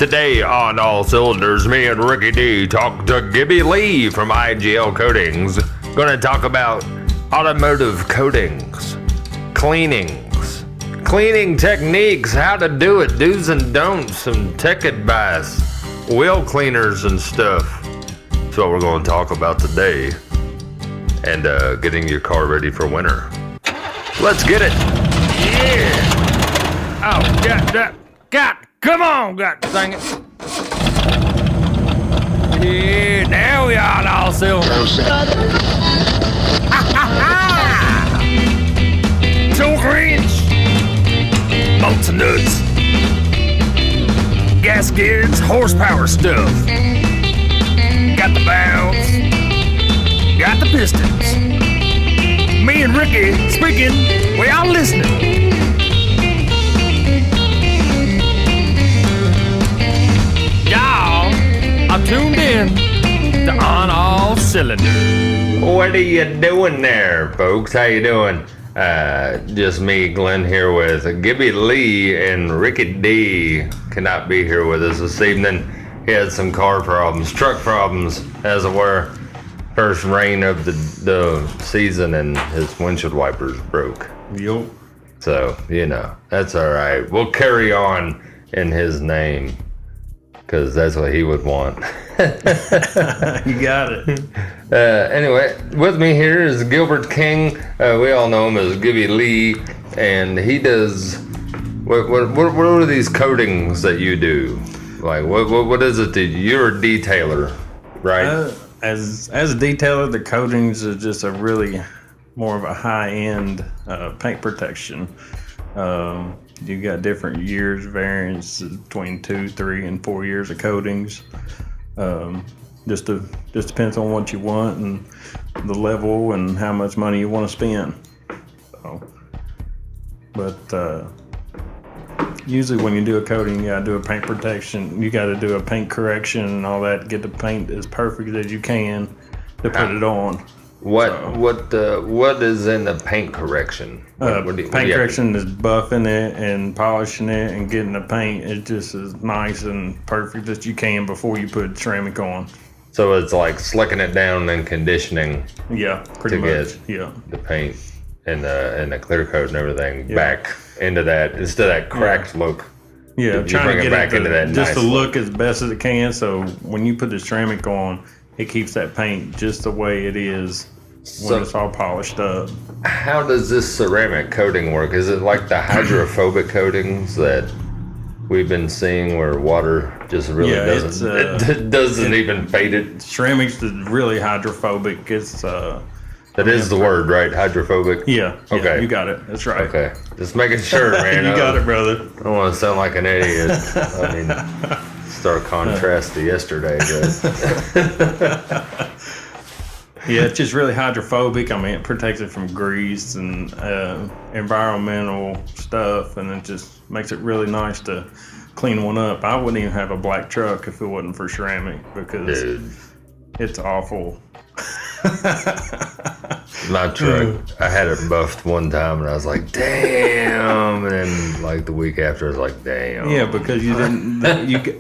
Today on All Cylinders, me and Ricky D talk to Gibby Lee from IGL Coatings. Gonna talk about automotive coatings, cleanings, cleaning techniques, how to do it, do's and don'ts, some tech advice, wheel cleaners and stuff. That's what we're gonna talk about today. And getting your car ready for winter. Let's get it. Yeah. Oh, God. Come on, God dang it. Yeah, now we are on all cylinders. Torque wrench, bolts and nuts, gaskets, horsepower stuff. Got the valves, got the pistons. Me and Ricky speaking, we all listening. I'm tuned in to On All Cylinders. What are you doing there, folks? How you doing? Just me, Glenn, here with Gibby Lee, and Ricky D cannot be here with us this evening. He had some car problems, truck problems, as it were. First rain of the season, and his windshield wipers broke. Yup. So, that's all right. We'll carry on in his name. Because that's what he would want. You got it. Anyway, with me here is Gilbert King. We all know him as Gibby Lee. And he does... What are these coatings that you do? Like, what is it that... You're a detailer, right? As a detailer, the coatings are just a really more of a high-end paint protection. You got different years variance between 2, 3, and 4 years of coatings. Just depends on what you want and the level and how much money you want to spend. But usually when you do a coating, you gotta do a paint protection. You gotta do a paint correction and all that. Get the paint as perfect as you can to put it on. What is in the paint correction? Paint correction is buffing it and polishing it and getting the paint it just as nice and perfect as you can before you put ceramic on. So it's like slicking it down and conditioning. Yeah, pretty much. Yeah, the paint and the clear coat and everything back into that instead of that cracked look. Yeah, you trying to get it back into that just nice to look as best as it can. So when you put the ceramic on, it keeps that paint just the way it is. When it's all polished up. How does this ceramic coating work? Is it like the hydrophobic coatings that we've been seeing where water just really doesn't even fade it? Ceramic's really hydrophobic. It's that is the word, right? Hydrophobic? Yeah. Okay. You got it. That's right. Okay. Just making sure, man. You got it, brother. I don't want to sound like an idiot. I mean, stark contrast to yesterday, but... Yeah, it's just really hydrophobic. I mean, it protects it from grease and environmental stuff, and it just makes it really nice to clean one up. I wouldn't even have a black truck if it wasn't for ceramic because it's awful. My truck, I had it buffed one time, and I was like, damn. And then, like, the week after, I was like, damn. Yeah, because you didn't,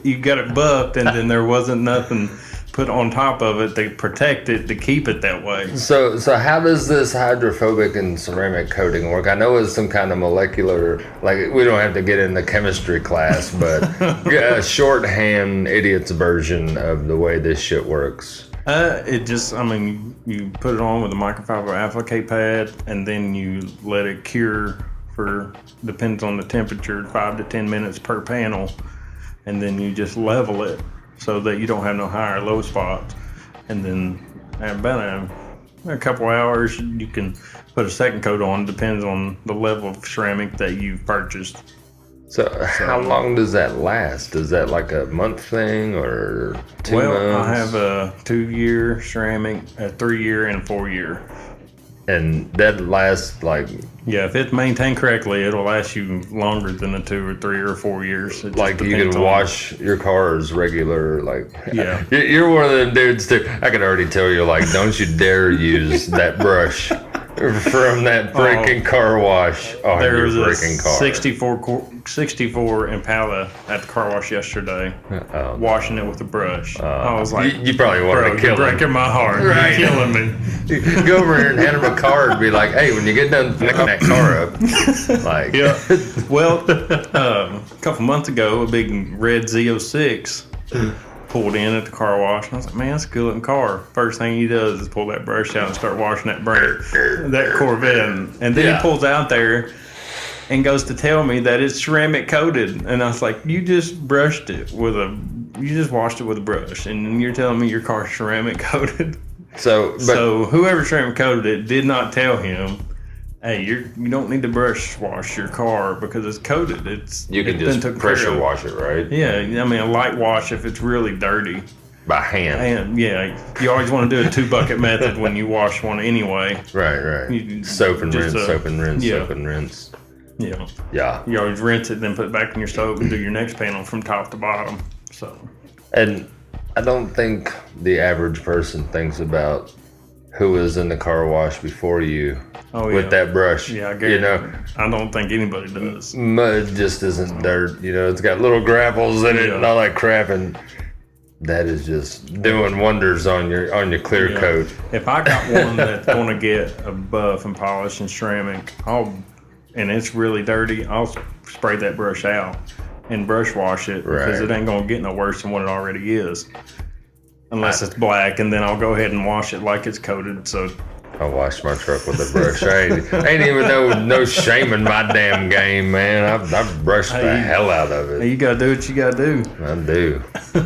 you got it buffed, and then there wasn't nothing put on top of it to protect it, to keep it that way. So how does this hydrophobic and ceramic coating work? I know it's some kind of molecular, like we don't have to get in the chemistry class, but a shorthand idiot's version of the way this shit works. You put it on with a microfiber applique pad, and then you let it cure for, depends on the temperature, 5 to 10 minutes per panel, and then you just level it so that you don't have no high or low spots. And then about a couple hours, you can put a second coat on. Depends on the level of ceramic that you've purchased. So how long does that last? Is that like a month thing or 2 months? Well, I have a 2-year ceramic, a 3-year, and a 4-year. And that lasts like... Yeah, if it's maintained correctly, it'll last you longer than 2 or 3 or 4 years. Like you can wash your cars regular, like... Yeah. You're one of them dudes too. I can already tell you, like, don't you dare use that brush From that freaking car wash on There your was a freaking car. 64 Impala at the car wash yesterday, washing it with a brush. I was like, you probably wanted to kill you're him. breaking my heart. Right. You're killing me. Go over here and hand him a card and be like, hey, when you get done picking that car up, like, Yeah. Well, a couple months ago, a big red Z06 pulled in at the car wash. And I was like, man, that's a good looking car. First thing he does is pull that brush out and start washing that Corvette. And then he pulls out there and goes to tell me that it's ceramic coated. And I was like, you just washed it with a brush. And you're telling me your car's ceramic coated? So whoever ceramic coated it did not tell him, hey, you don't need to brush wash your car because it's coated. You can just pressure wash it, right? Yeah, I mean a light wash if it's really dirty. By hand. And yeah, you always want to do a 2-bucket method when you wash one anyway. Right. Soap and rinse, soap and rinse, yeah. soap and rinse. Yeah. Yeah. You always rinse it, then put it back in your soap and do your next panel from top to bottom. So. And I don't think the average person thinks about who was in the car wash before you with that brush. Yeah, I guess. I don't think anybody does. Mud just isn't dirt. It's got little gravels in it and all that crap, and that is just doing wonders on your clear coat. If I got one that's going to get a buff and polish and ceramic, and it's really dirty, I'll spray that brush out and brush wash it because it ain't going to get no worse than what it already is. Unless it's black, and then I'll go ahead and wash it like it's coated. So I wash my truck with a brush. I ain't even no shame in my damn game, man. I've brushed the hell out of it. You gotta do what you gotta do. I do.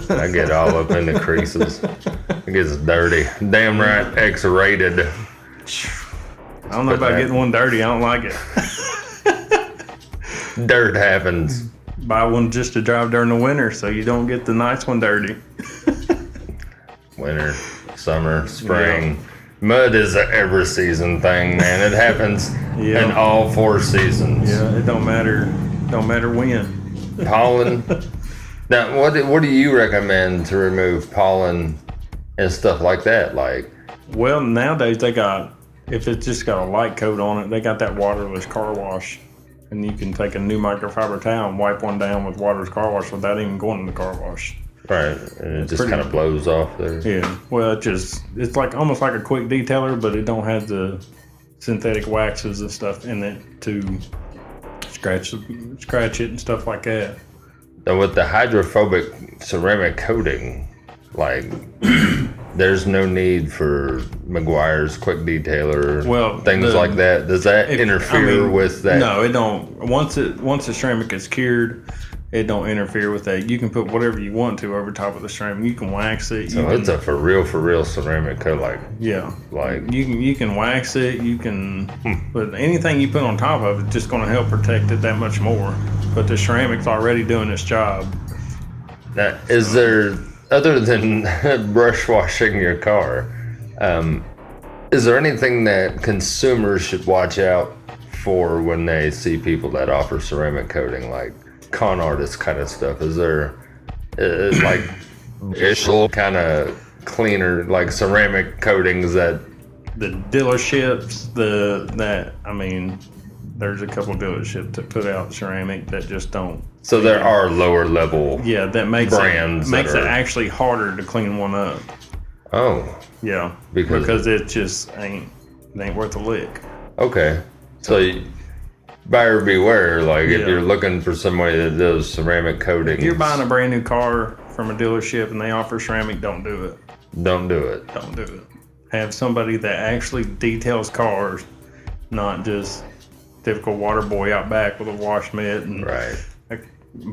I get all up in the creases. It gets dirty. Damn right, X-rated. I don't know about getting one dirty. I don't like it. Dirt happens. Buy one just to drive during the winter, so you don't get the nice one dirty. Winter, summer, spring. Mud is a every season thing, man. It happens in all 4 seasons. Yeah, it don't matter when. Pollen. Now, what do you recommend to remove pollen and stuff like that? Like, well, nowadays if it's just got a light coat on it, they got that waterless car wash, and you can take a new microfiber towel and wipe one down with waterless car wash without even going in the car wash. Right, and it just kind of blows off there. Yeah, well, it's like almost like a quick detailer, but it don't have the synthetic waxes and stuff in it to scratch it and stuff like that. And with the hydrophobic ceramic coating, like, there's no need for McGuire's quick detailer, things like that. Does that interfere with that? No, it don't. Once the ceramic is cured, it don't interfere with that. You can put whatever you want to over top of the ceramic. You can wax it. So it's a for real ceramic coat, like you can wax it. You can, but anything you put on top of it's just going to help protect it that much more. But the ceramic's already doing its job. Now, is there, other than brush washing your car, is there anything that consumers should watch out for when they see people that offer ceramic coating, like con artist kind of stuff? Is there like official kind of cleaner, like ceramic coatings that the dealerships there's a couple dealerships that put out ceramic that just don't. So there are lower level that makes brands it actually harder to clean one up. Oh. Yeah. Because it just ain't worth a lick. Okay. So buyer beware, like if you're looking for somebody that does ceramic coating. If you're buying a brand new car from a dealership and they offer ceramic, don't do it. Don't do it. Don't do it. Have somebody that actually details cars, not just typical water boy out back with a wash mitt and a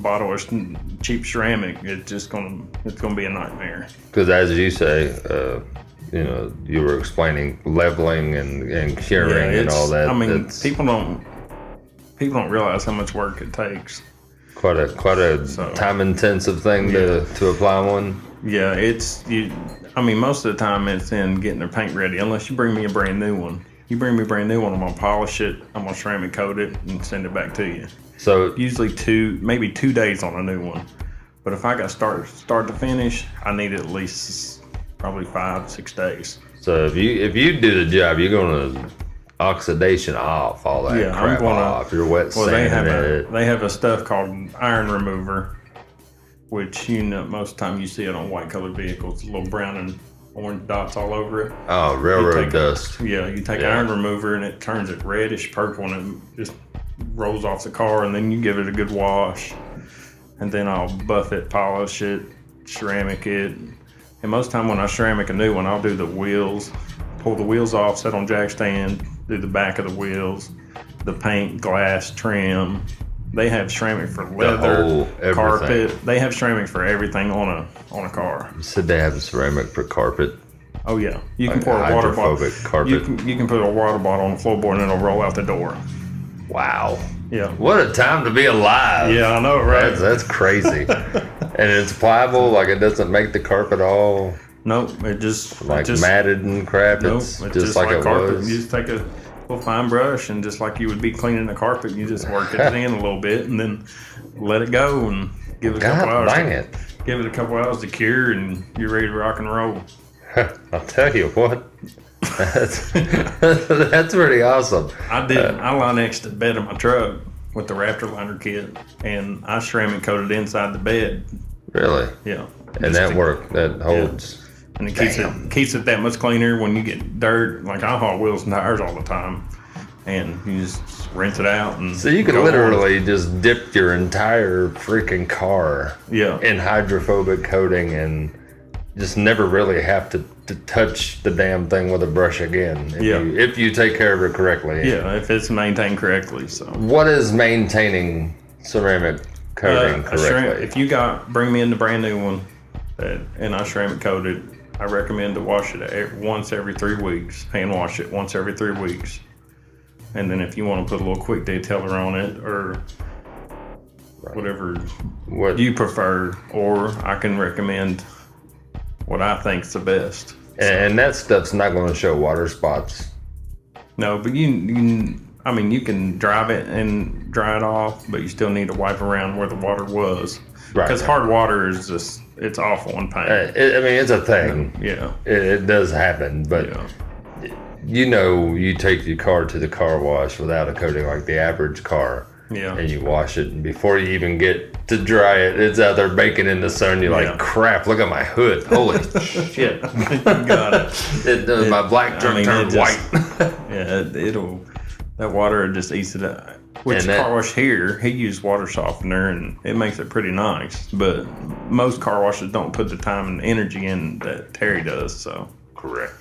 bottle of cheap ceramic. It's gonna be a nightmare. Because as you say, you were explaining leveling and curing and all that. I mean, people don't realize how much work it takes. Quite a time intensive thing to apply one. Yeah, most of the time it's in getting their paint ready. Unless you bring me a brand new one. You bring me a brand new one, I'm gonna polish it, I'm gonna ceramic coat it, and send it back to you. So usually maybe 2 days on a new one. But if I got start to finish, I need at least probably 5-6 days. So if you do the job, you're gonna oxidation off, all that crap off. You're wet sanding it. They have a stuff called iron remover, which most of the time you see it on white colored vehicles, little brown and orange dots all over it. Oh, railroad dust. You take iron remover and it turns it reddish purple and it just rolls off the car, and then you give it a good wash, and then I'll buff it, polish it, ceramic it. And most of the time when I ceramic a new one, I'll do the wheels, pull the wheels off, set on jack stand, do the back of the wheels, the paint, glass, trim. They have ceramic for leather, carpet. They have ceramic for everything on a car. You said they have ceramic for carpet. Oh yeah, you can pour a water bottle. Carpet. You can put a water bottle on the floorboard and it'll roll out the door. Wow. Yeah. What a time to be alive. Yeah, I know, right? That's crazy. And it's pliable, like it doesn't make the carpet all. Nope, it just matted and crap. Nope, it's just like it carpet. was. You just take a little fine brush and just like you would be cleaning the carpet, you just work it in a little bit and then let it go and give it a couple hours. Dang it. Give it a couple hours to cure and you're ready to rock and roll. I'll tell you what. That's pretty awesome. I Line-X'd the bed of my truck with the Raptor liner kit, and I ceramic coated inside the bed. Really? Yeah. And that worked. That holds. Yeah. And it keeps it that much cleaner when you get dirt. Like I haul wheels and tires all the time, and you just rinse it out. And so you can literally just dip your entire freaking car in hydrophobic coating and just never really have to touch the damn thing with a brush again. If you take care of it correctly. Yeah, if it's maintained correctly. So what is maintaining ceramic coating correctly? If you bring me in the brand new one and I ceramic coated, I recommend to wash it once every 3 weeks. Hand wash it once every 3 weeks. And then if you want to put a little quick detailer on it or whatever you prefer, or I can recommend what I think's the best. And that stuff's not going to show water spots. No, but you can drive it and dry it off, but you still need to wipe around where the water was. Right. Because hard water is just, it's awful in paint. It's a thing. Yeah. It does happen, but you take your car to the car wash without a coating like the average car. Yeah. And you wash it, and before you even get to dry it, it's out there baking in the sun. You're like, crap, look at my hood. Holy shit. You got it. My black truck turned white. That water just eats it up. Which car wash here, he used water softener, and it makes it pretty nice. But most car washes don't put the time and energy in that Terry does, so. Correct.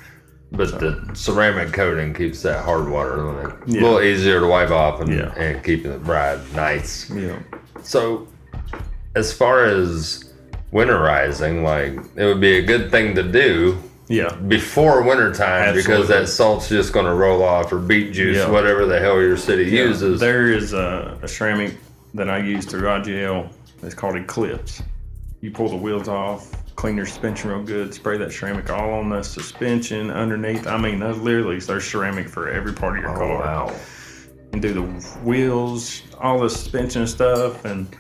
But the ceramic coating keeps that hard water a little easier to wipe off and keeping it dry nice. Yeah. So, as far as winterizing, like, it would be a good thing to do before wintertime because that salt's just going to roll off, or beet juice, whatever the hell your city uses. There is a ceramic that I use through IGL. It's called Eclipse. You pull the wheels off, clean your suspension real good, spray that ceramic all on the suspension underneath. There's ceramic for every part of your car. Wow. And do the wheels, all the suspension stuff, and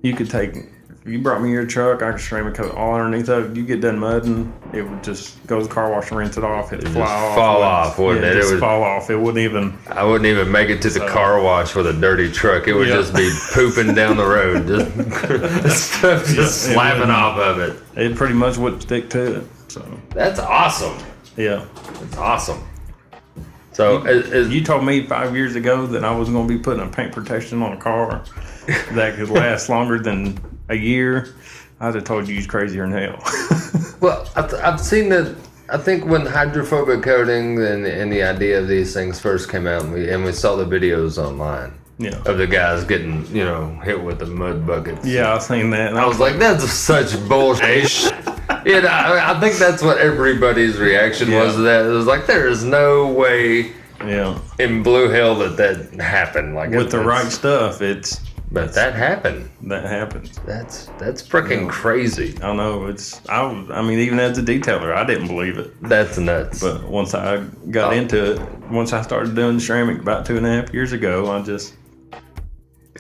you could take. If you brought me your truck, I could ceramic coat all underneath of it. You get done mudding, it would just go to the car wash and rinse it off. It'd fall off, wouldn't it? It would fall off. It wouldn't even. I wouldn't even make it to the car wash with a dirty truck. It would just be pooping down the road, just stuff slapping off of it. It pretty much wouldn't stick to it. So that's awesome. Yeah, that's awesome. So you told me 5 years ago that I was going to be putting a paint protection on a car that could last longer than a year. I'd have told you he's crazier than hell. Well, I've seen that. I think when hydrophobic coating and the idea of these things first came out, and we saw the videos online of the guys getting hit with the mud buckets. Yeah, I've seen that. And I was like, that's such bullshit. I think that's what everybody's reaction was to that. It was like, there is no way in blue hell that happened. Like with the right stuff, But that happened. That happens. That's freaking crazy. I know. Even as a detailer, I didn't believe it. That's nuts. But once I got into it, once I started doing ceramic about 2.5 years ago, I just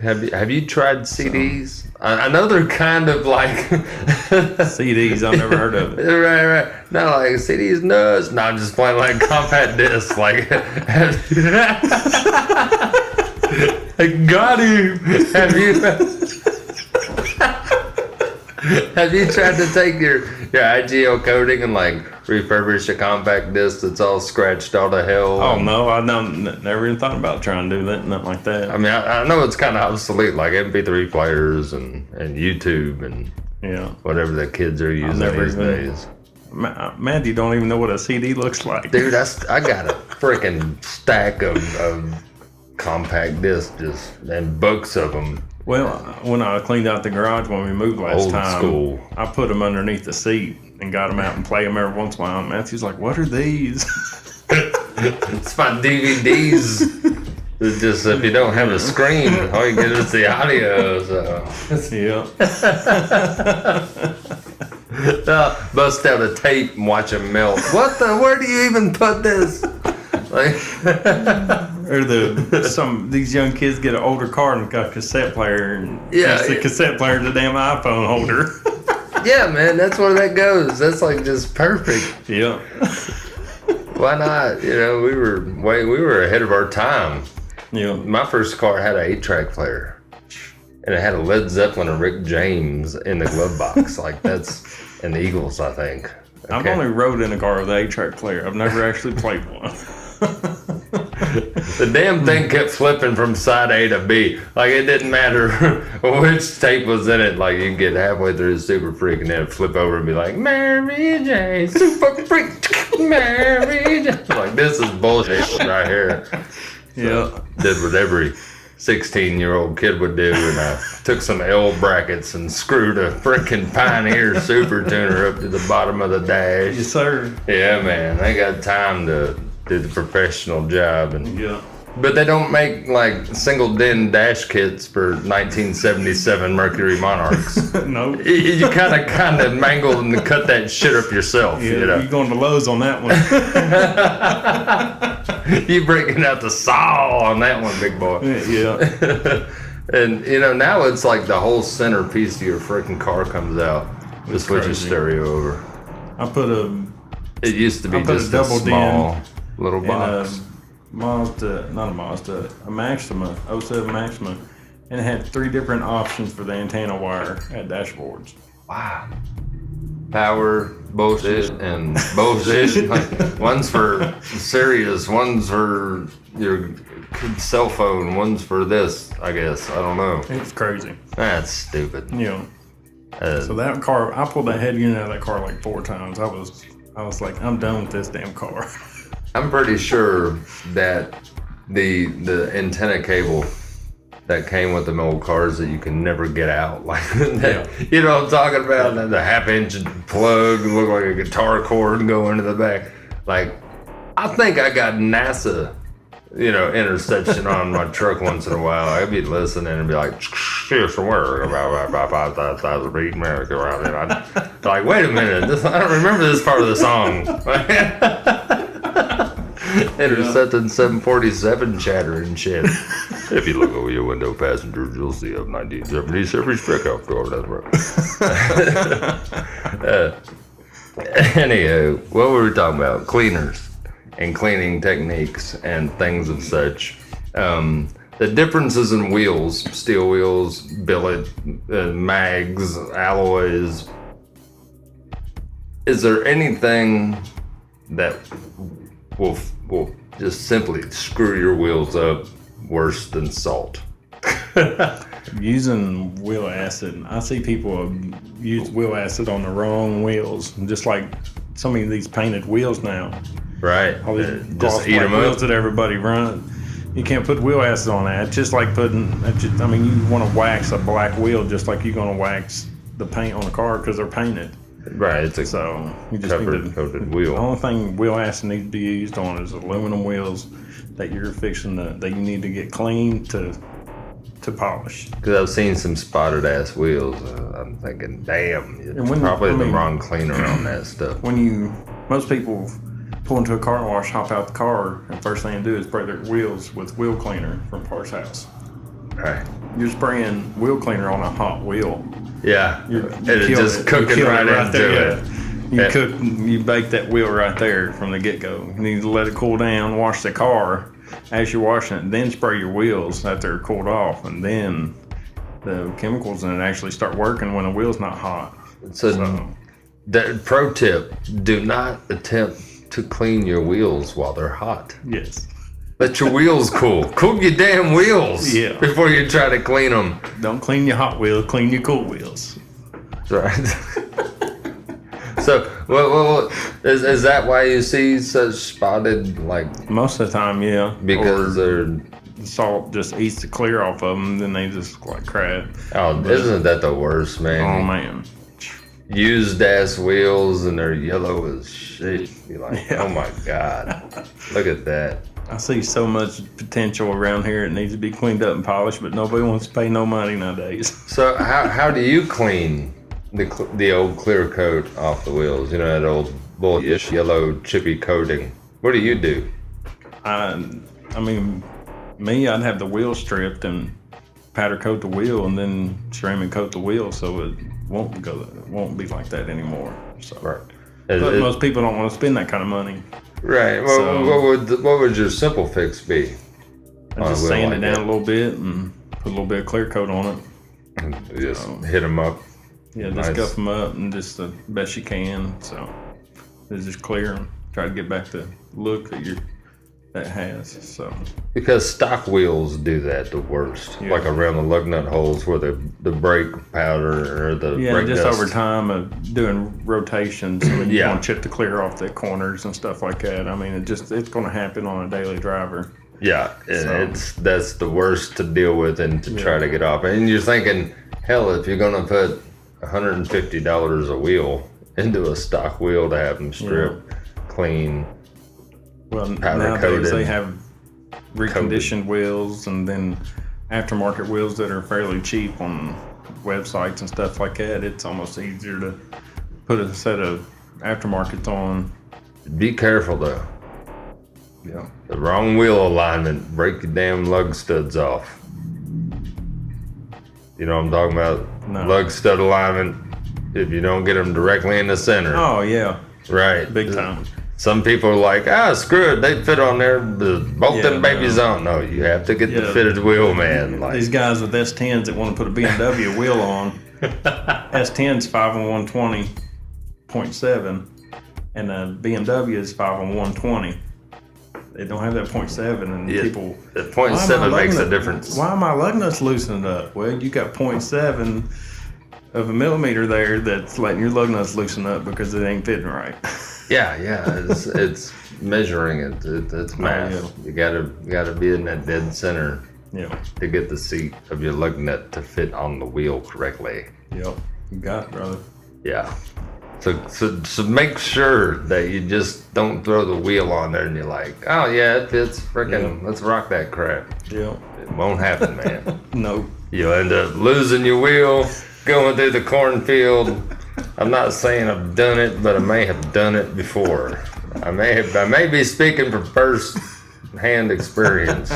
Have you tried CDs? I know they're kind of like CDs. I've never heard of it. Right. No, like CDs nuts. No, I'm just playing like compact discs. Like, got him. Have you tried to take your IGL coating and like refurbish a compact disc that's all scratched all to hell? Oh no, I never even thought about trying to do that, nothing like that. I mean, I know it's kind of obsolete, like MP3 players and YouTube and whatever the kids are using these days. Matthew don't even know what a CD looks like. Dude, I got a freaking stack of compact discs and books of them. Well, when I cleaned out the garage when we moved last time, school. I put them underneath the seat and got them out and play them every once in a while. Matthew's like, "What are these?" It's my DVDs. It's just if you don't have a screen, all you get is the audio. So. Bust out a tape and watch them melt. Where do you even put this? Like, or these young kids get an older car and got a cassette player, and the cassette player is a damn iPhone holder. Yeah, man, that's where that goes. That's like just perfect. Yeah. Why not? You know, we were ahead of our time. Yeah. My first car had an 8-track player, and it had a Led Zeppelin and Rick James in the glove box. Like that's an Eagles, I think. Okay. I've only rode in a car with an 8-track player. I've never actually played one. The damn thing kept flipping from side A to B. Like it didn't matter which tape was in it. Like you get halfway through the Super Freak and then flip over and be like, Mary Jane, Super Freak, Mary Jane. Like this is bullshit right here. So, did what every 16-year-old kid would do, and I took some L brackets and screwed a freaking Pioneer Super Tuner up to the bottom of the dash. Yes, sir. Yeah, man, they got time to do the professional job, but they don't make like single din dash kits for 1977 Mercury Monarchs. No, you kind of mangle and cut that shit up yourself. Yeah, you're going to Lowe's on that one. You breaking out the saw on that one, big boy. Yeah. And now it's like the whole centerpiece of your freaking car comes out. Just switch your stereo over. It used to be just a small little box. A Maxima, 07 Maxima, and it had 3 different options for the antenna wire at dashboards. Wow. Power, bullshit, and bullshit. Like, one's for Sirius, one's for your kid's cell phone, one's for this, I guess. I don't know. It's crazy. That's stupid. Yeah. So that car, I pulled that head unit out of that car like 4 times. I was like, I'm done with this damn car. I'm pretty sure that the antenna cable that came with them old cars that you can never get out, like that, you know what I'm talking about? The 1/2-inch plug look like a guitar cord go into the back. Like, I think I got NASA, interception on my truck once in a while. I'd be listening and be like, somewhere about 5,000 feet, America around there. Like, wait a minute, I don't remember this part of the song. Intercepting 747 chatter and shit. If you look over your window, passengers, you'll see a 1970 Chevy pickup car. That's right. Anywho, what were we talking about? Cleaners and cleaning techniques and things of such. The differences in wheels, steel wheels, billet, mags, alloys. Is there anything that will just simply screw your wheels up worse than salt? Using wheel acid. I see people use wheel acid on the wrong wheels, just like some of these painted wheels now. Right. All these just eat them wheels up. that everybody runs. You can't put wheel acid on that. It's just like you want to wax a black wheel just like you're going to wax the paint on a car because they're painted. Right, it's a you just coated wheel. The only thing wheel acid needs to be used on is aluminum wheels that you're that you need to get clean to polish. Because I've seen some spotted ass wheels. I'm thinking, damn, it's probably the wrong cleaner on that stuff. Most people pull into a car wash, hop out the car, and first thing they do is spray their wheels with wheel cleaner from Parts House. Right. you're spraying wheel cleaner on a hot wheel. Yeah, You and it killed just cooking You killed right into there, it. yeah. You bake that wheel right there from the get-go. You need to let it cool down, wash the car as you're washing it, then spray your wheels after they're cooled off, and then the chemicals in it actually start working when the wheel's not hot. So, that pro tip, do not attempt to clean your wheels while they're hot. Yes. Let your wheels cool. Cool your damn wheels before you try to clean them. Don't clean your hot wheels, clean your cool wheels. That's right. So, well, is that why you see such spotted, like... Most of the time, yeah. Because they're... The salt just eats the clear off of them, then they just look like crap. Oh, isn't that the worst, man? Oh, man. Used ass wheels and they're yellow as shit. You're like, oh my God. Look at that. I see so much potential around here. It needs to be cleaned up and polished, but nobody wants to pay no money nowadays. So how do you clean the old clear coat off the wheels? You know, that old bullish yellow chippy coating. What do you do? I mean, me, I'd have the wheel stripped and powder coat the wheel and then ceramic coat the wheel so it won't be like that anymore. So, right. But most people don't want to spend that kind of money. Right. Well, what would your simple fix be? I just sand it down a little bit and put a little bit of clear coat on it. And just hit them up. Yeah, just scuff them up and just the best you can. So it's just clear and try to get back the look that has. So because stock wheels do that the worst, like around the lug nut holes where the brake powder or the brake just dust. over time of doing rotations when you want to chip the clear off the corners and stuff like that. I mean, it's going to happen on a daily driver. Yeah, that's the worst to deal with and to try to get off. And you're thinking, hell, if you're going to put $150 a wheel into a stock wheel to have them stripped, clean. Well, nowadays they have reconditioned wheels and then aftermarket wheels that are fairly cheap on websites and stuff like that. It's almost easier to put a set of aftermarkets on. Be careful though. Yeah. The wrong wheel alignment, break your damn lug studs off. You know what I'm talking about? No. Lug stud alignment, if you don't get them directly in the center. Oh, yeah. Right. Big time. Some people are like, screw it, they fit on there, both them babies on. No, you have to get the fitted wheel, man. Like, these guys with S10s that want to put a BMW wheel on, S10's 5 on 120.7, and a BMW is 5 on 120. They don't have that 0.7, and people... The 0.7 makes a difference. Why are my lug nuts loosened up? Well, you got 0.7 of a millimeter there that's letting your lug nuts loosen up because it ain't fitting right. Yeah, it's measuring it. It's math. You gotta be in that dead center. To get the seat of your lug nut to fit on the wheel correctly. Yep, you got it, brother. Yeah. So make sure that you just don't throw the wheel on there and you're like, oh yeah, it fits. Frickin', let's rock that crap. Yeah. It won't happen, man. Nope. You'll end up losing your wheel, going through the cornfield. I'm not saying I've done it, but I may have done it before. I may be speaking from first-hand experience.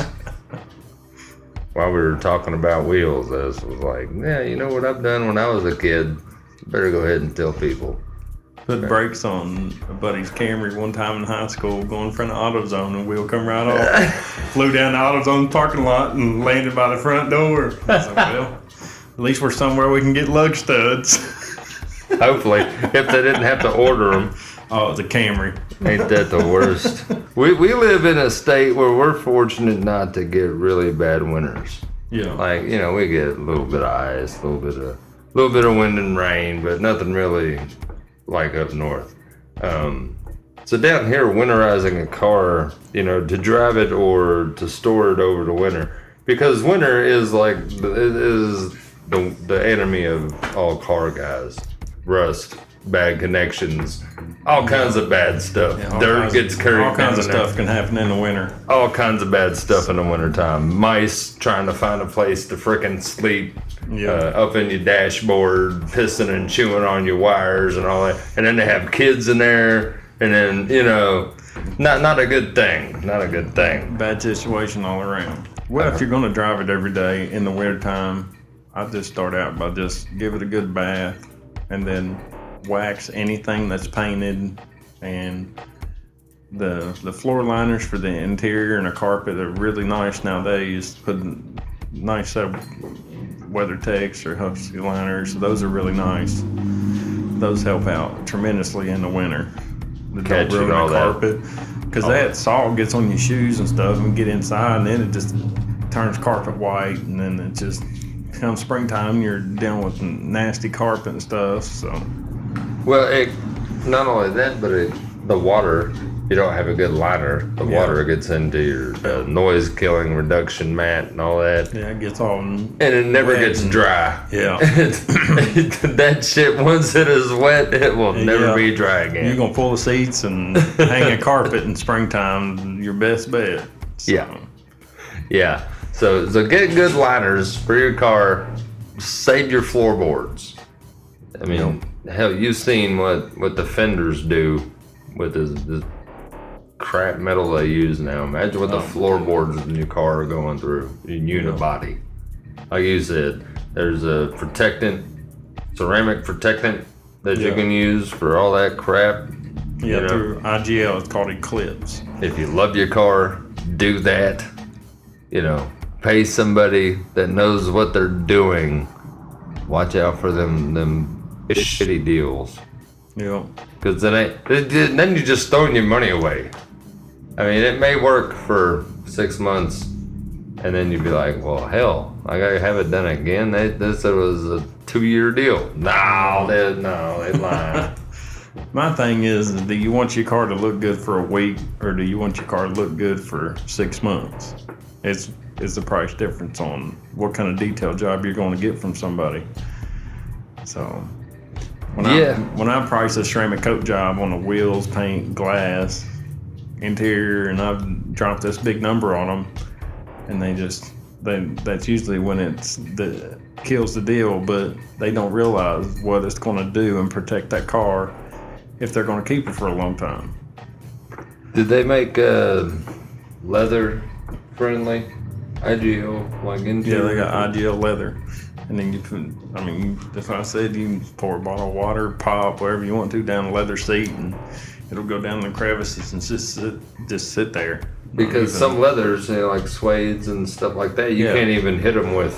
While we were talking about wheels, I was like, yeah, you know what I've done when I was a kid? Better go ahead and tell people. Put brakes on a buddy's Camry one time in high school, going in front of AutoZone, and wheel come right off. Flew down the AutoZone parking lot and landed by the front door. I was like, well, at least we're somewhere we can get lug studs. Hopefully, if they didn't have to order them. Oh, it's a Camry. Ain't that the worst? We live in a state where we're fortunate not to get really bad winters. Yeah. Like, you know, we get a little bit of ice, a little bit of wind and rain, but nothing really like up north. So down here, winterizing a car, you know, to drive it or to store it over the winter, because winter is like the enemy of all car guys. Rust, bad connections, all kinds of bad stuff. Dirt gets carried. All kinds of stuff can happen in the winter. All kinds of bad stuff in the wintertime. Mice trying to find a place to frickin' sleep. Up in your dashboard, pissing and chewing on your wires and all that. And then they have kids in there. And then, you know, not a good thing. Not a good thing. Bad situation all around. Well, if you're going to drive it every day in the wintertime, I just start out by just give it a good bath and then wax anything that's painted, and the floor liners for the interior and the carpet are really nice nowadays. Putting nice WeatherTechs or Husky liners, those are really nice. Those help out tremendously in the winter. Don't ruin the carpet, because that salt gets on your shoes and stuff and get inside, and then it just turns carpet white, and then it just comes springtime, you're dealing with nasty carpet and stuff. So, well, not only that, but the water. You don't have a good liner. The water gets into your noise killing reduction mat and all that. Yeah, it gets all and it never gets dry. Yeah, that shit, once it is wet, it will never be dry again. You're gonna pull the seats and hang a carpet in springtime. Your best bet. So. Yeah. So get good liners for your car. Save your floorboards. I mean, hell, you've seen what the fenders do with this crap metal they use now. Imagine what the floorboards in your car are going through in unibody. Like you said, there's a ceramic protectant that you can use for all that crap. Yeah, through IGL, it's called Eclipse. If you love your car, do that. Pay somebody that knows what they're doing. Watch out for them shitty deals. Yeah. Because then you're just throwing your money away. I mean, it may work for 6 months, and then you'd be like, well, hell, I gotta have it done again. They said it was a 2-year deal. No, they lying. My thing is, do you want your car to look good for a week, or do you want your car to look good for 6 months? It's the price difference on what kind of detail job you're going to get from somebody. So when I price a ceramic coat job on the wheels, paint, glass, interior, and I've dropped this big number on them, and that's usually when kills the deal, but they don't realize what it's going to do and protect that car if they're going to keep it for a long time. Did they make leather friendly IGL like interior? Yeah, they got IGL leather. And then that's what I said, you can pour a bottle of water, pop, whatever you want to, down the leather seat, and it'll go down the crevices and just sit there. Because some leathers, like suedes and stuff like that, you can't even hit them with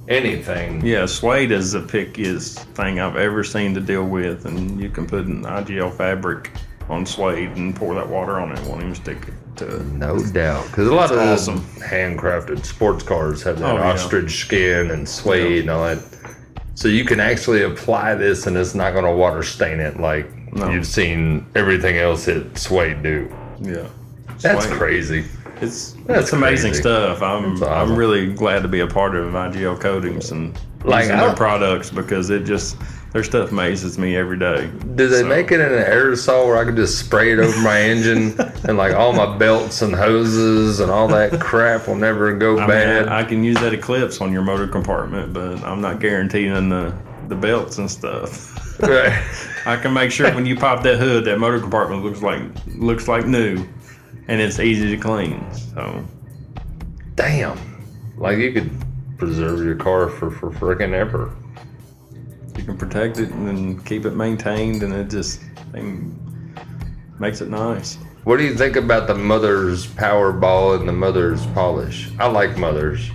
anything. Yeah, suede is the pickiest thing I've ever seen to deal with, and you can put an IGL fabric on suede and pour that water on it. It won't even stick to it. No doubt. Because a lot of those handcrafted sports cars have that ostrich skin and suede and all that. So you can actually apply this and it's not going to water stain it like you've seen everything else hit suede do. Yeah. That's crazy. It's amazing stuff. I'm really glad to be a part of IGL Coatings and using their products, because their stuff amazes me every day. Do they make it in an aerosol where I can just spray it over my engine and like all my belts and hoses and all that crap will never go bad? I can use that Eclipse on your motor compartment, but I'm not guaranteeing the belts and stuff. Right. I can make sure when you pop that hood, that motor compartment looks like new, and it's easy to clean. So, damn, like you could preserve your car for frickin' ever. You can protect it and then keep it maintained, and it just makes it nice. What do you think about the Mother's Powerball and the Mother's Polish? I like Mother's.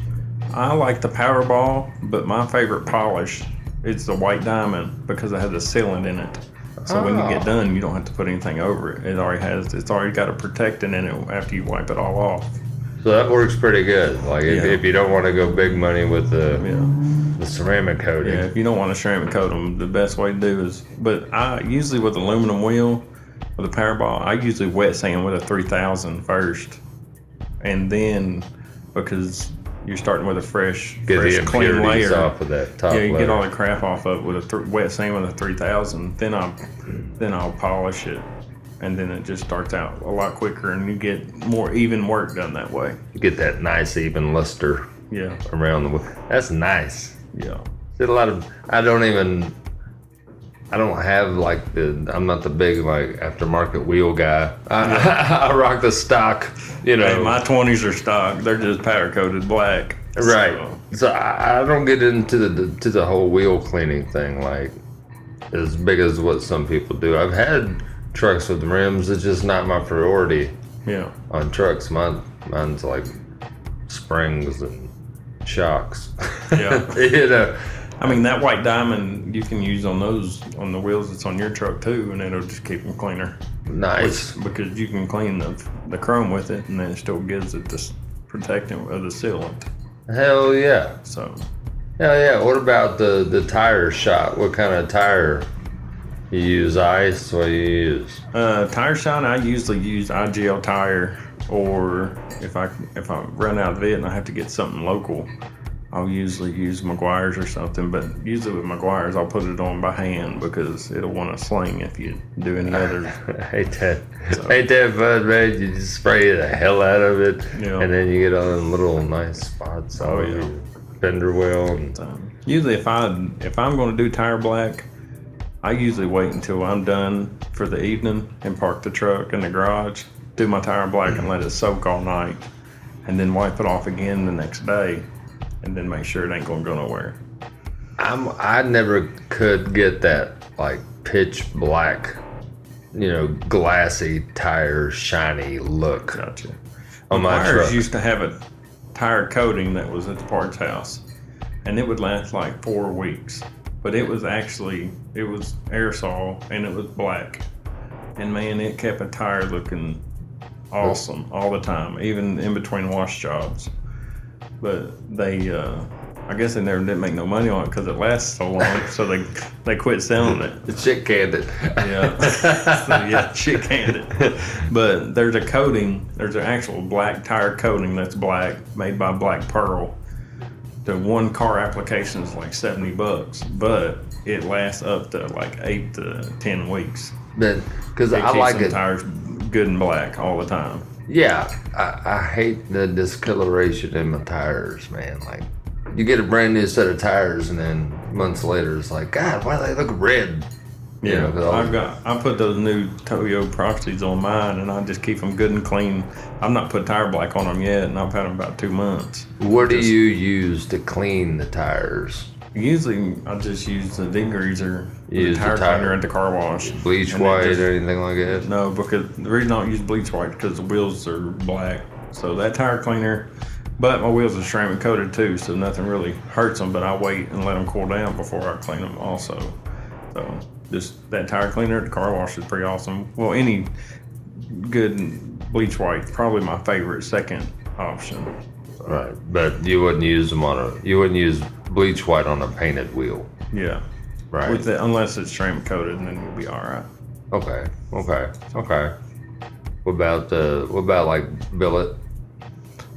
I like the Powerball, but my favorite polish is the white diamond, because it has a sealant in it. So when you get done, you don't have to put anything over it. It's already got a protectant in it after you wipe it all off. So that works pretty good. Like if you don't want to go big money with the ceramic coating. Yeah, if you don't want to ceramic coat them, the best way to do is, but I usually with aluminum wheel, with a Powerball, I usually wet sand with a 3000 first. And then, because you're starting with a fresh clean layer off of that top layer. You get all the crap off of it with a wet sand with a 3000. Then I'll polish it, and then it just starts out a lot quicker, and you get more even work done that way. You get that nice even luster. Yeah. Around the. That's nice. Yeah. I don't even I don't have like I'm not the big like aftermarket wheel guy. I rock the stock, you know. Hey, my 20s are stock. They're just powder coated black. Right. So I don't get into the whole wheel cleaning thing like as big as what some people do. I've had trucks with rims. It's just not my priority. Yeah. On trucks, mine's like springs and shocks. Yeah. You know. I mean, that white diamond you can use on the wheels that's on your truck too, and it'll just keep them cleaner. Nice. Because you can clean the chrome with it, and then it still gives it this protectant of the sealant. Hell yeah. So. Hell yeah. What about the tire shot? What kind of tire you use? Ice? What do you use? Tire shot, I usually use IGL tire, or if I run out of it and I have to get something local, I'll usually use Meguiar's or something, but usually with Meguiar's, I'll put it on by hand because it'll want to sling if you do any other. Ain't that fun, man? You just spray the hell out of it, and then you get all them little nice spots on your fender well. And usually if I'm going to do tire black, I usually wait until I'm done for the evening and park the truck in the garage, do my tire black and let it soak all night, and then wipe it off again the next day. And then make sure it ain't gonna go nowhere. I never could get that like pitch black, glassy tire, shiny look. Gotcha. On my truck. Used to have a tire coating that was at the parts house, and it would last like 4 weeks. But it was aerosol and it was black, and man, it kept a tire looking awesome all the time, even in between wash jobs. But they, I guess they never did make no money on it because it lasts so long. So they quit selling it. The shit canned it. Yeah, shit canned it. But there's a coating. There's an actual black tire coating that's black, made by Black Pearl. The one car application is like $70, but it lasts up to like 8 to 10 weeks. Because I like it. Tires good and black all the time. Yeah, I hate the discoloration in my tires, man. Like, you get a brand new set of tires, and then months later, it's like, God, why do they look red? I put those new Toyo Proxies on mine, and I just keep them good and clean. I've not put tire black on them yet, and I've had them about 2 months. What do you use to clean the tires? Usually, I just use the degreaser, the tire cleaner at the car wash. Bleach white or anything like that? No, because the reason I don't use bleach white because the wheels are black. So that tire cleaner, but my wheels are ceramic coated too, so nothing really hurts them. But I wait and let them cool down before I clean them also. So just that tire cleaner at the car wash is pretty awesome. Well, any good bleach white, probably my favorite second option. So. Right, but you wouldn't use bleach white on a painted wheel. Yeah. Right. Unless it's ceramic coated, and then you'll be all right. Okay. What about like billet?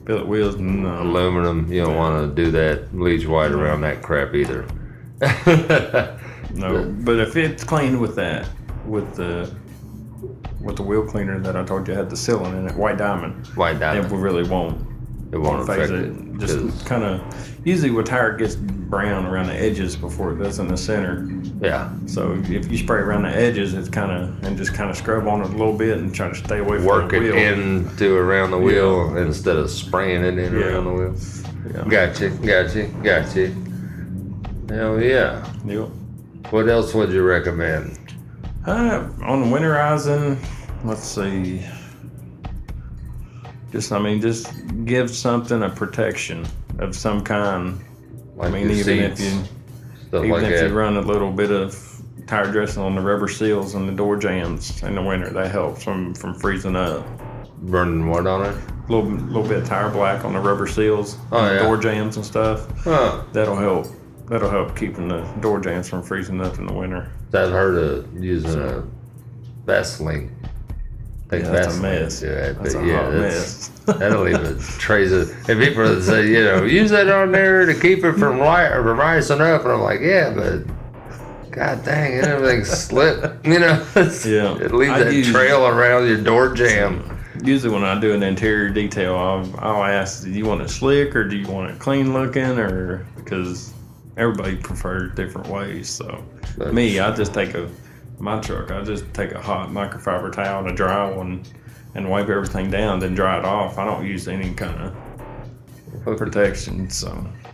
Billet wheels? No. Aluminum. You don't want to do that bleach white around that crap either. No, but if it's cleaned with the wheel cleaner that I told you had the sealant in it, white diamond. It really won't. It won't affect it. Just kind of, usually with tire gets brown around the edges before it does in the center. Yeah. So if you spray around the edges, it's just kind of scrub on it a little bit and try to stay away from the wheel. Work it into around the wheel instead of spraying it in around the wheel. Yeah. Gotcha. Hell yeah. Yep. What else would you recommend? On the winterizing, let's see. Just give something a protection of some kind. Like even if you run a little bit of tire dressing on the rubber seals and the door jambs in the winter, that helps from freezing up. Running what on it? A little bit of tire black on the rubber seals, door jambs and stuff. That'll help. That'll help keeping the door jambs from freezing up in the winter. I've heard of using a Vaseline. That's a mess. That's a hot mess. That'll leave a trace of. And people say, use that on there to keep it from rising up. And I'm like, yeah, but God dang, everything slipped. It leaves that trail around your door jamb. Usually when I do an interior detail, I'll ask, do you want it slick or do you want it clean looking? Or because everybody prefers different ways. So Me, I just take my truck. I just take a hot microfiber towel and a dry one, and wipe everything down, then dry it off. I don't use any kind of protection. So.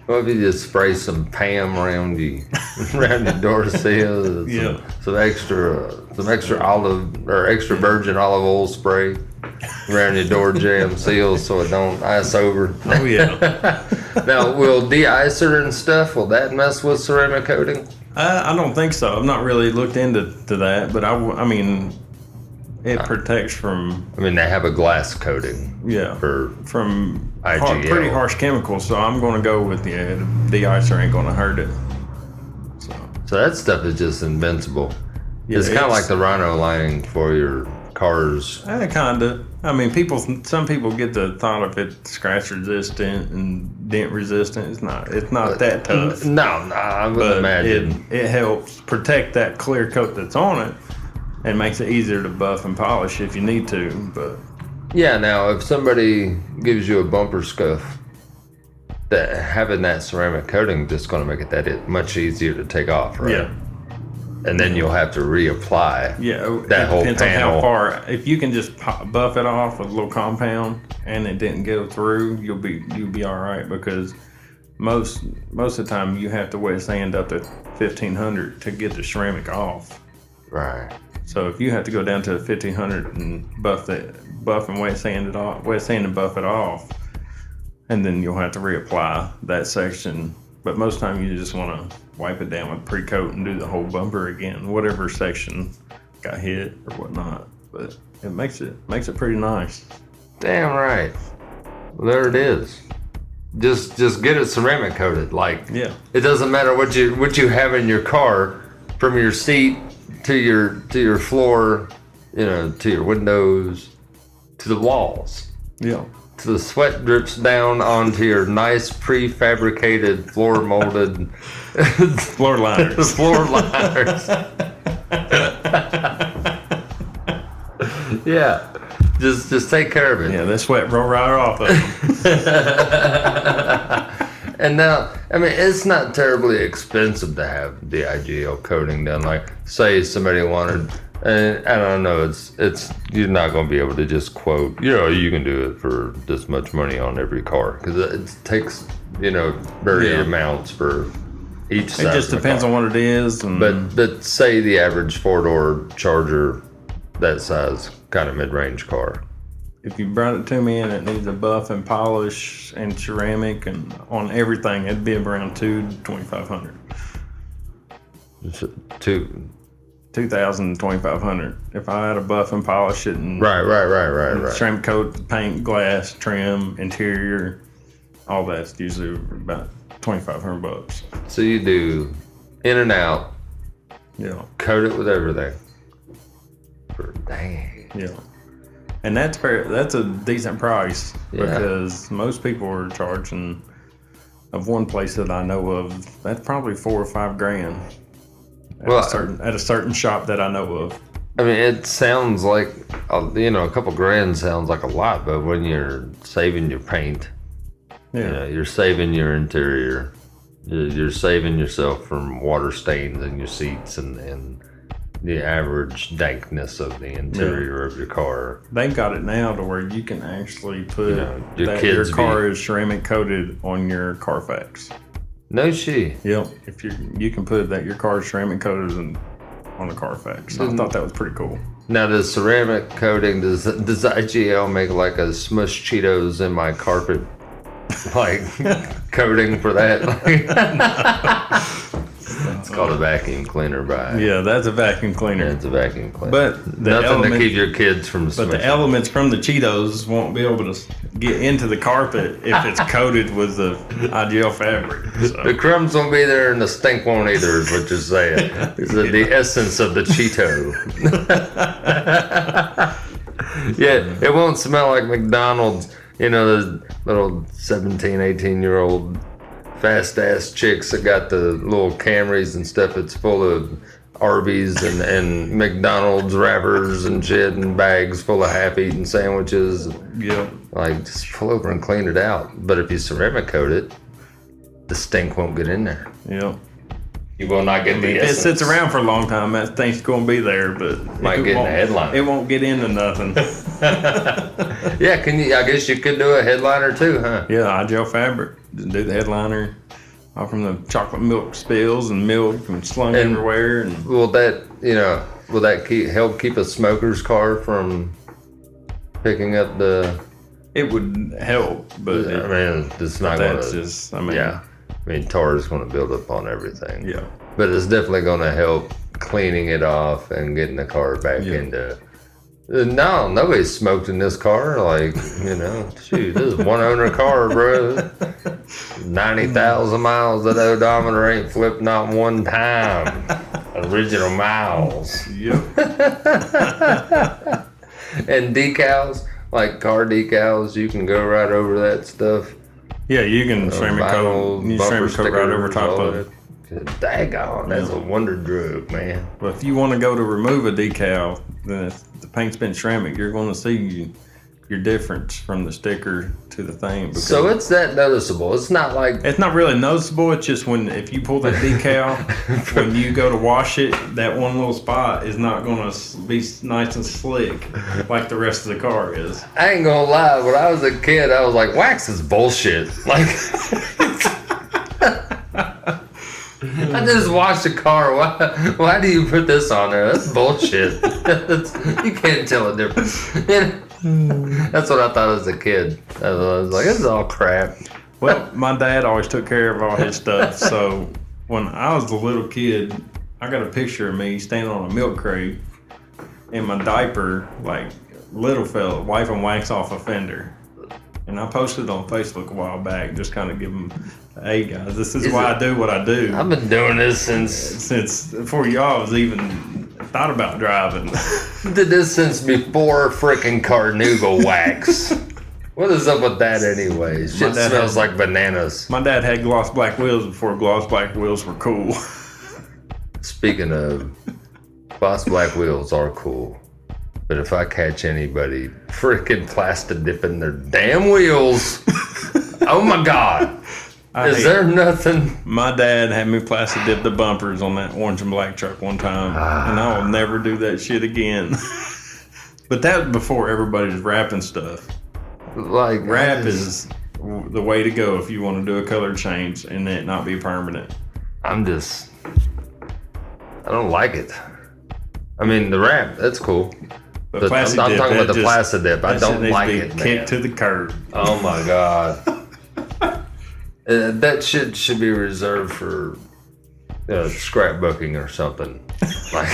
What if you just spray some Pam around your door seal? Some extra olive or extra virgin olive oil spray around your door jamb seal so it don't ice over. Oh yeah. Now, will de-icer and stuff, will that mess with ceramic coating? I don't think so. I've not really looked into that, but I mean, it protects from. I mean, they have a glass coating. Yeah. From IGL. Pretty harsh chemicals, so I'm going to go with the de-icer ain't going to hurt it. So that stuff is just invincible. Yeah, it's kind of like the Rhino lining for your cars. Kind of. I mean, some people get the thought of it scratch resistant and dent resistant. It's not that tough. No, I wouldn't imagine. It helps protect that clear coat that's on it and makes it easier to buff and polish if you need to. But yeah, now if somebody gives you a bumper scuff, that having that ceramic coating just going to make it that much easier to take off, right? Yeah. And then you'll have to reapply. Yeah, that whole depends panel. on how far. If you can just buff it off with a little compound and it didn't go through, you'll be all right, because most of the time you have to wet sand up to 1500 to get the ceramic off. Right. So if you have to go down to 1500 and buff and wet sand and buff it off, and then you'll have to reapply that section. But most of the time you just want to wipe it down with pre-coat and do the whole bumper again, whatever section got hit or whatnot. But it makes it pretty nice. Damn right. Well, there it is. Just get it ceramic coated. Yeah. It doesn't matter what you have in your car, from your seat to your floor, to your windows, to the walls. Yeah. To the sweat drips down onto your nice prefabricated floor molded floor liners. Floor liners. Yeah. Just take care of it. Yeah, that sweat roll right off of them. And now, I mean, it's not terribly expensive to have the IGL coating done. Like, say somebody wanted, and I don't know, it's you're not going to be able to just quote, you can do it for this much money on every car, because it takes, varied amounts for each size. It just depends on what it is. And but say the average 4-door Charger, that size, kind of mid-range car. If you brought it to me and it needs a buff and polish and ceramic and on everything, it'd be around $2,000 to $2,500. $2,000 to $2,500. If I had a buff and polish it and right. ceramic coat, paint, glass, trim, interior, all that's usually about $2,500. So you do in and out. Yeah. Coat it with everything. Dang. Yeah. And that's a decent price, because most people are charging, of one place that I know of, that's probably $4,000 or $5,000 at a certain shop that I know of. I mean, it sounds like a couple grand sounds like a lot, but when you're saving your paint, you're saving your interior, you're saving yourself from water stains in your seats and the average dankness of the interior of your car. They've got it now to where you can actually put your car is ceramic coated on your Carfax. No shit. Yep. If you can put that your car is ceramic coated on the Carfax. I thought that was pretty cool. Now, does ceramic coating, does IGL make like a Smush Cheetos in my carpet coating for that? It's called a vacuum cleaner, Yeah, that's a vacuum cleaner. Yeah, it's a vacuum cleaner. But nothing to keep your kids from smashing. But the elements from the Cheetos won't be able to get into the carpet if it's coated with the IGL fabric. So. The crumbs won't be there and the stink won't either, is what you're saying. It's the essence of the Cheeto. Yeah, it won't smell like McDonald's. The little 17, 18-year-old fast-ass chicks that got the little Camrys and stuff. It's full of Arby's and McDonald's wrappers and shit and bags full of half-eaten sandwiches. Yeah. Just pull over and clean it out. But if you ceramic coat it, the stink won't get in there. Yeah. You will not get the if essence. it sits around for a long time, that thing's going to be there, but Might get in the headliner. It won't get into nothing. Yeah, I guess you could do a headliner too, huh? Yeah, IGL fabric. Do the headliner. All from the chocolate milk spills and milk and slung everywhere. And will that help keep a smoker's car from picking up the? It would help, but it's not going to. Just, tar is going to build up on everything. Yeah, but it's definitely going to help cleaning it off and getting the car back into. No, nobody's smoked in this car. Like, shoot, this is one owner car, bro. 90,000 miles. That odometer ain't flipped not one time. Original miles. Yep. And decals, like car decals, you can go right over that stuff. Yeah, you can ceramic coat. You ceramic coat right over top of it. Daggone, that's a wonder drug, man. But if you want to go to remove a decal, then if the paint's been ceramic, you're going to see your difference from the sticker to the thing. So it's that noticeable. It's not like... It's not really noticeable. It's just if you pull that decal, when you go to wash it, that one little spot is not going to be nice and slick like the rest of the car is. I ain't going to lie. When I was a kid, I was like, wax is bullshit. Like... I just washed the car. Why do you put this on there? That's bullshit. You can't tell a difference. That's what I thought as a kid. I was like, this is all crap. Well, my dad always took care of all his stuff. So when I was a little kid, I got a picture of me standing on a milk crate in my diaper, like little fella, wiping wax off a fender. And I posted it on Facebook a while back, just kind of give them, hey guys, this is why I do what I do. I've been doing this since before y'all was even thought about driving. Did this since before frickin' Carnauba wax. What is up with that anyways? Shit smells like bananas. My dad had gloss black wheels before gloss black wheels were cool. Speaking of, gloss black wheels are cool. But if I catch anybody frickin' plastic dipping their damn wheels, oh my God. Is there nothing? My dad had me plastic dip the bumpers on that orange and black truck one time, and I will never do that shit again. But that was before everybody's wrapping stuff. Like wrap is the way to go if you want to do a color change and it not be permanent. I don't like it. I mean, the wrap, that's cool. But I'm talking about the plastic dip. I don't like it, man. Kicked to the curb. Oh my God. That shit should be reserved for scrapbooking or something. Like,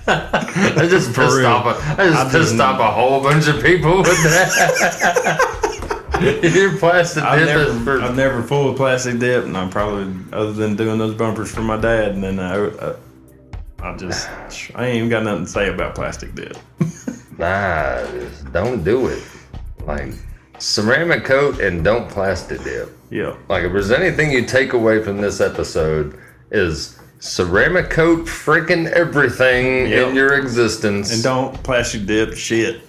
I just pissed off a whole bunch of people with that. Your plastic dip I've never pulled a plastic dip, and I'm probably, other than doing those bumpers for my dad, and then I ain't even got nothing to say about plastic dip. Nah, just don't do it. Like, ceramic coat and don't plastic dip. Yeah. Like, if there's anything you take away from this episode is ceramic coat freaking everything in your existence. And don't plastic dip shit.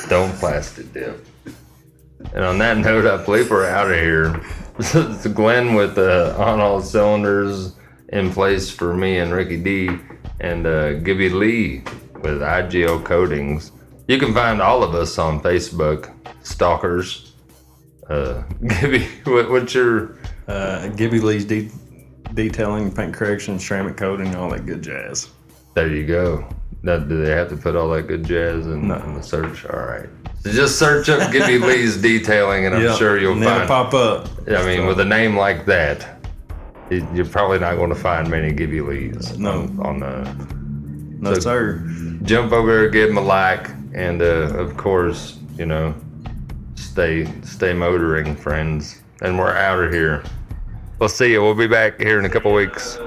Don't plastic dip. And on that note, I believe we're out of here. It's Glenn with on all cylinders in place for me and Ricky D, and Gibby Lee with IGL Coatings. You can find all of us on Facebook, stalkers. Gibby, what's your... Gibby Lee's Detailing, paint correction, ceramic coating, all that good jazz. There you go. Now, do they have to put all that good jazz in the search? All right. So just search up Gibby Lee's Detailing, and I'm sure you'll find... pop up. I mean, with a name like that, you're probably not going to find many Gibby Lees. No, so sir. Jump over there, give them a like, and of course, stay motoring, friends. And we're out of here. We'll see you. We'll be back here in a couple weeks.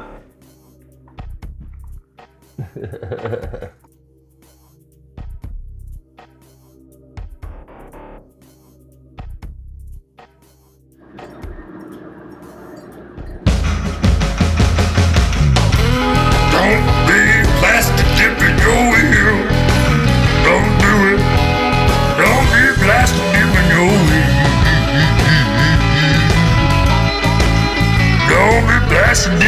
Don't be blasting